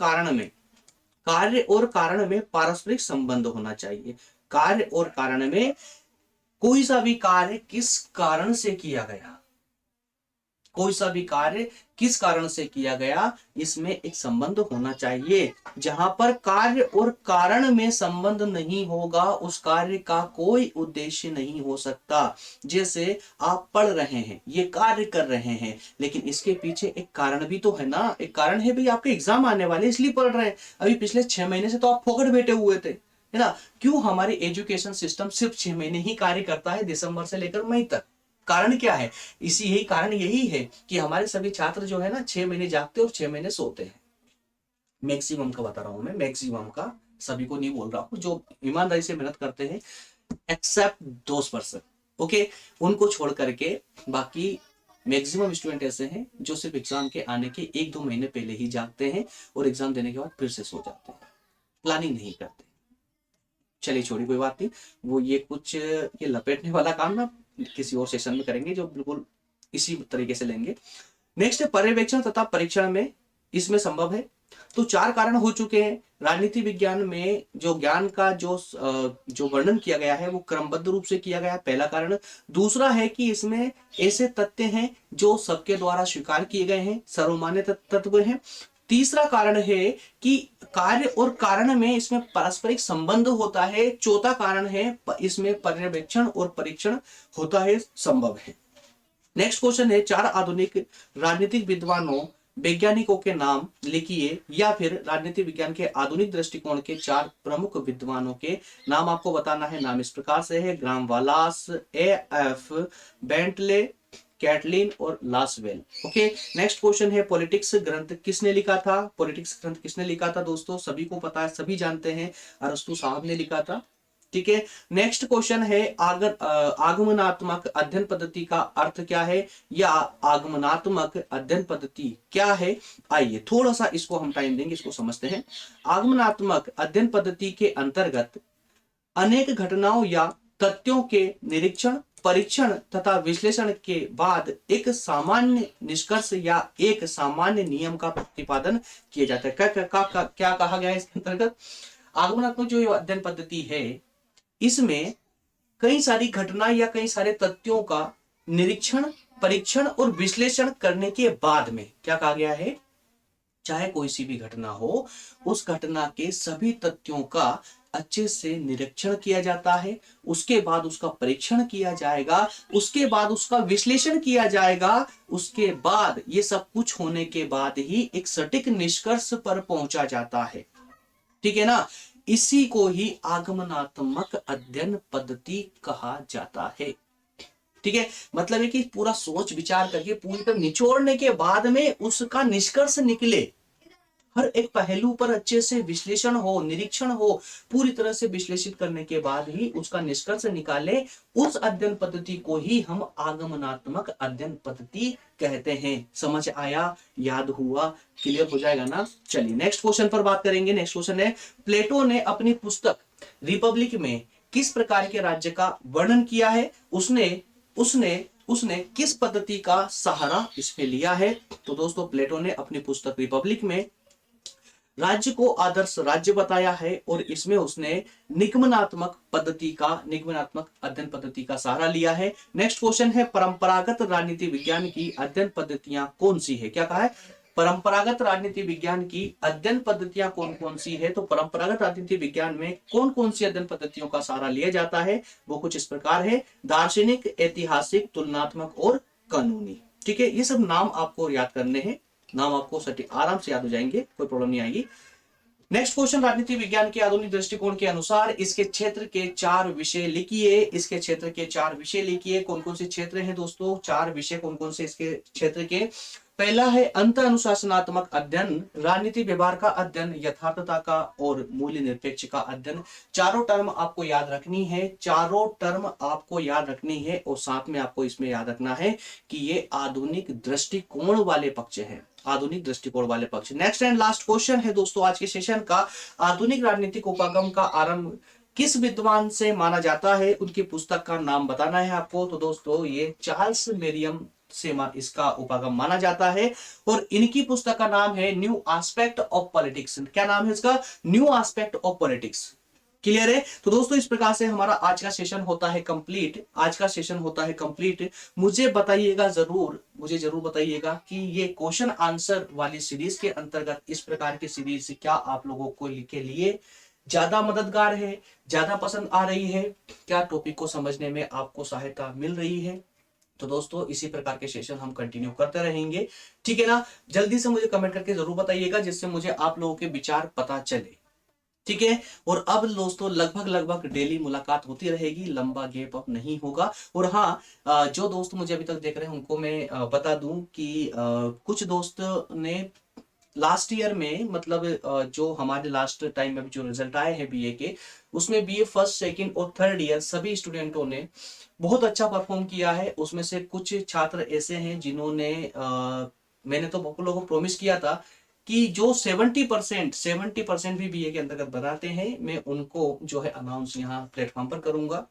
कारण में पारस्परिक संबंध होना चाहिए। कार्य और कारण में कोई सा भी कार्य किस कारण से किया गया, कोई सा भी कार्य किस कारण से किया गया, इसमें एक संबंध होना चाहिए। जहां पर कार्य और कारण में संबंध नहीं होगा उस कार्य का कोई उद्देश्य नहीं हो सकता। जैसे आप पढ़ रहे हैं, ये कार्य कर रहे हैं, लेकिन इसके पीछे एक कारण भी तो है ना, एक कारण है भाई आपके एग्जाम आने वाले इसलिए पढ़ रहे हैं। अभी पिछले 6 महीने से तो आप फोकट बैठे हुए थे, है ना। क्यों हमारी एजुकेशन सिस्टम सिर्फ 6 महीने ही कार्य करता है, दिसंबर से लेकर मई तक। कारण क्या है, यही कारण यही है कि हमारे सभी छात्र जो है ना 6 महीने जागते और 6 महीने सोते हैं। मैक्सिमम का बता रहा हूं मैं, मैक्सिमम का, सभी को नहीं बोल रहा हूं, जो ईमानदारी से मेहनत करते हैं एक्सेप्ट 2%, ओके, उनको छोड़ करके बाकी मैक्सिमम स्टूडेंट ऐसे हैं जो सिर्फ एग्जाम के आने के 1-2 महीने पहले ही जागते हैं और एग्जाम देने के बाद फिर से सो जाते हैं, प्लानिंग नहीं करते। चलिए छोड़िए, कोई बात नहीं, वो ये लपेटने वाला काम ना किसी और सेशन में करेंगे जो बिल्कुल इसी तरीके से लेंगे। नेक्स्ट है पर्यवेक्षण तथा परीक्षण में इसमें संभव है। तो 4 कारण हो चुके हैं। राजनीति विज्ञान में जो ज्ञान का जो वर्णन किया गया है वो क्रमबद्ध रूप से किया गया है, पहला कारण। दूसरा है कि इसमें ऐसे तथ्य हैं जो सबके द्वारा स्वीकार किए गए हैं, सर्वमान्य तत्व हैं। तीसरा कारण है कि कार्य और कारण में इसमें पारस्परिक संबंध होता है। चौथा कारण है इसमें पर्यवेक्षण और परीक्षण होता है, संभव है। नेक्स्ट क्वेश्चन है 4 आधुनिक राजनीतिक विद्वानों वैज्ञानिकों के नाम लिखिए, या फिर राजनीति विज्ञान के आधुनिक दृष्टिकोण के 4 प्रमुख विद्वानों के नाम आपको बताना है। नाम इस प्रकार से है, ग्राम वालास, एएफ बेंटले, कैटलिन और लासवेल। ओके। नेक्स्ट क्वेश्चन है पॉलिटिक्स ग्रंथ किसने लिखा था। पॉलिटिक्स ग्रंथ किसने लिखा था दोस्तों, सभी को पता है, सभी जानते हैं, अरस्तु साहब ने लिखा था। ठीक है। नेक्स्ट क्वेश्चन है आगमनात्मक अध्ययन पद्धति का अर्थ क्या है, या आगमनात्मक अध्ययन पद्धति क्या है। आइए थोड़ा सा इसको हम टाइम देंगे, इसको समझते हैं। आगमनात्मक अध्ययन पद्धति के अंतर्गत अनेक घटनाओं या तथ्यों के निरीक्षण, परीक्षण तथा विश्लेषण के बाद एक सामान्य निष्कर्ष या एक सामान्य नियम का प्रतिपादन किया जाता है। क्या कहा गया है इसके अंतर्गत। आगमनात्मक जो अध्ययन पद्धति है इसमें कई सारी घटना या कई सारे तथ्यों का निरीक्षण, परीक्षण और विश्लेषण करने के बाद में क्या कहा गया है, चाहे कोई सी भी घटना हो, उस घटना के सभी तथ्यों का अच्छे से निरीक्षण किया जाता है, उसके बाद उसका परीक्षण किया जाएगा, उसके बाद उसका विश्लेषण किया जाएगा, उसके बाद ये सब कुछ होने के बाद ही एक सटीक निष्कर्ष पर पहुंचा जाता है। ठीक है ना। इसी को ही आगमनात्मक अध्ययन पद्धति कहा जाता है। ठीक है। मतलब है कि पूरा सोच विचार करके पूरी तरह निचोड़ने के बाद में उसका निष्कर्ष निकले, हर एक पहलू पर अच्छे से विश्लेषण हो, निरीक्षण हो, पूरी तरह से विश्लेषित करने के बाद ही उसका निष्कर्ष निकाले, उस अध्ययन पद्धति को ही हम आगमनात्मक अध्ययन पद्धति कहते हैं। समझ आया, याद हुआ, क्लियर हो जाएगा ना। चलिए नेक्स्ट क्वेश्चन पर बात करेंगे। नेक्स्ट क्वेश्चन है प्लेटो ने अपनी पुस्तक रिपब्लिक में किस प्रकार के राज्य का वर्णन किया है, उसने किस पद्धति का सहारा इसमें लिया है। तो दोस्तों प्लेटो ने अपनी पुस्तक रिपब्लिक में राज्य को आदर्श राज्य बताया है और इसमें उसने निगमनात्मक अध्ययन पद्धति का सहारा लिया है। नेक्स्ट क्वेश्चन है परंपरागत राजनीति विज्ञान की अध्ययन पद्धतियां कौन सी है। क्या कहा है, परंपरागत राजनीति विज्ञान की अध्ययन पद्धतियां कौन कौन सी है। तो परंपरागत राजनीति विज्ञान में कौन कौन सी अध्ययन पद्धतियों का सहारा लिया जाता है, वो कुछ इस प्रकार है, दार्शनिक, ऐतिहासिक, तुलनात्मक और कानूनी। ठीक है, ये सब नाम आपको याद करने हैं। नाम आपको आराम से याद हो जाएंगे, कोई प्रॉब्लम नहीं आएगी। नेक्स्ट क्वेश्चन, राजनीति विज्ञान के आधुनिक दृष्टिकोण के अनुसार इसके क्षेत्र के 4 विषय लिखिए। इसके क्षेत्र के 4 विषय लिखिए। कौन कौन से क्षेत्र हैं दोस्तों, 4 विषय कौन कौन से इसके क्षेत्र के? पहला है अंत अनुशासनात्मक अध्ययन, राजनीति व्यवहार का अध्ययन, यथार्थता का और मूल्य निरपेक्ष का अध्ययन। चारों टर्म आपको याद रखनी है, चारों टर्म आपको याद रखनी है, और साथ में आपको इसमें याद रखना है कि ये आधुनिक दृष्टिकोण वाले पक्ष है, आधुनिक दृष्टिकोण वाले पक्ष। नेक्स्ट एंड लास्ट क्वेश्चन है दोस्तों आज के सेशन का, आधुनिक राजनीतिक उपागम का आरंभ किस विद्वान से माना जाता है? उनकी पुस्तक का नाम बताना है आपको। तो दोस्तों ये चार्ल्स मेरियम से इसका उपागम माना जाता है, और इनकी पुस्तक का नाम है न्यू एस्पेक्ट ऑफ पॉलिटिक्स। क्या नाम है इसका? New aspect of politics. Clear है? तो दोस्तों इस प्रकार से हमारा आज का सेशन होता है कंप्लीट, आज का सेशन होता है कंप्लीट। मुझे बताइएगा जरूर, मुझे जरूर बताइएगा कि ये क्वेश्चन आंसर वाली सीरीज के अंतर्गत इस प्रकार की सीरीज क्या आप लोगों को के लिए ज्यादा मददगार है, ज्यादा पसंद आ रही है, क्या टॉपिक को समझने में आपको सहायता मिल रही है? तो दोस्तों इसी प्रकार के सेशन हम कंटिन्यू करते रहेंगे, ठीक है ना? जल्दी से मुझे कमेंट करके जरूर बताइएगा, जिससे मुझे आप लोगों के विचार पता चले, ठीक है? और अब दोस्तों लगभग डेली मुलाकात होती रहेगी, लंबा गैप अप नहीं होगा। और हाँ, जो दोस्त मुझे अभी तक देख रहे हैं उनको मैं बता दूं कि कुछ दोस्त ने लास्ट ईयर में, मतलब जो हमारे लास्ट टाइम में जो रिजल्ट आए हैं बीए के, उसमें बीए फर्स्ट, सेकंड और थर्ड ईयर सभी स्टूडेंटों ने बहुत अच्छा परफॉर्म किया है। उसमें से कुछ छात्र ऐसे हैं जिन्होंने मैंने तो बहुत लोगों को प्रॉमिस किया था कि जो 70% भी बीए के अंतर्गत बनाते हैं, मैं उनको जो है अनाउंस यहाँ प्लेटफॉर्म पर करूंगा।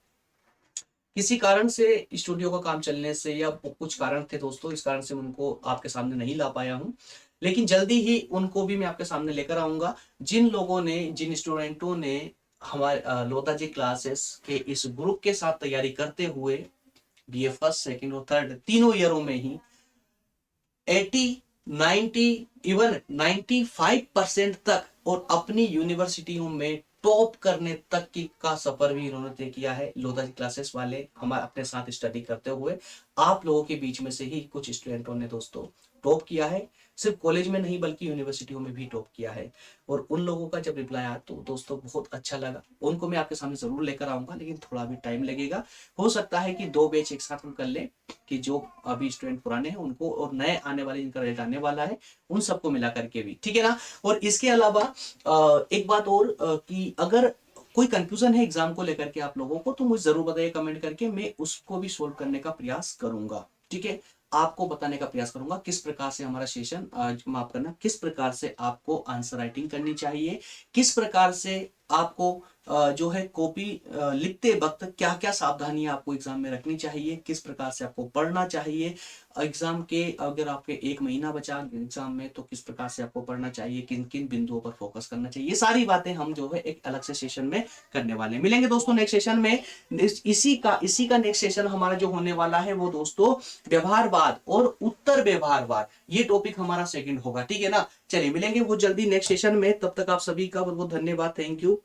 किसी कारण से स्टूडियो का काम चलने से या कुछ कारण थे दोस्तों, इस कारण से उनको आपके सामने नहीं ला पाया हूं, लेकिन जल्दी ही उनको भी मैं आपके सामने लेकर आऊंगा। जिन लोगों ने, जिन स्टूडेंटों ने हमारे लोधा जी क्लासेस के इस ग्रुप के साथ तैयारी करते हुए बीए फर्स्ट, सेकंड और थर्ड तीनों ईयरों में ही 80, 90 इवन 95% तक और अपनी यूनिवर्सिटियों में टॉप करने तक की का सफर भी इन्होंने तय किया है। लोधा जी क्लासेस वाले हमारे अपने साथ स्टडी करते हुए आप लोगों के बीच में से ही कुछ स्टूडेंटों ने दोस्तों टॉप किया है, सिर्फ कॉलेज में नहीं बल्कि यूनिवर्सिटियों में भी टॉप किया है। और उन लोगों का जब रिप्लाई आया तो दोस्तों बहुत अच्छा लगा। उनको मैं आपके सामने जरूर लेकर आऊंगा, लेकिन थोड़ा भी टाइम लगेगा। हो सकता है कि 2 बैच एक साथ हम कर लें, कि जो अभी स्टूडेंट पुराने हैं उनको और नए आने वाले जिनका रिजल्ट आने वाला है उन सबको मिला करके भी, ठीक है ना? और इसके अलावा एक बात और, कि अगर कोई कंफ्यूजन है एग्जाम को लेकर के आप लोगों को, तो मुझे जरूर बताइए कमेंट करके, मैं उसको भी सोल्व करने का प्रयास करूंगा, ठीक है? आपको बताने का प्रयास करूंगा किस प्रकार से हमारा सेशन, माफ करना, किस प्रकार से आपको आंसर राइटिंग करनी चाहिए, किस प्रकार से आपको जो है कॉपी लिखते वक्त क्या क्या सावधानियां आपको एग्जाम में रखनी चाहिए, किस प्रकार से आपको पढ़ना चाहिए एग्जाम के, अगर आपके 1 महीना बचा एग्जाम में तो किस प्रकार से आपको पढ़ना चाहिए, किन किन बिंदुओं पर फोकस करना चाहिए, ये सारी बातें हम जो है एक अलग से सेशन में करने वाले हैं। मिलेंगे दोस्तों नेक्स्ट सेशन में। इसी का नेक्स्ट सेशन हमारा जो होने वाला है वो दोस्तों व्यवहारवाद और उत्तर व्यवहारवाद, ये टॉपिक हमारा सेकंड होगा, ठीक है ना? चलिए मिलेंगे बहुत जल्दी नेक्स्ट सेशन में, तब तक आप सभी का बहुत बहुत धन्यवाद, थैंक यू।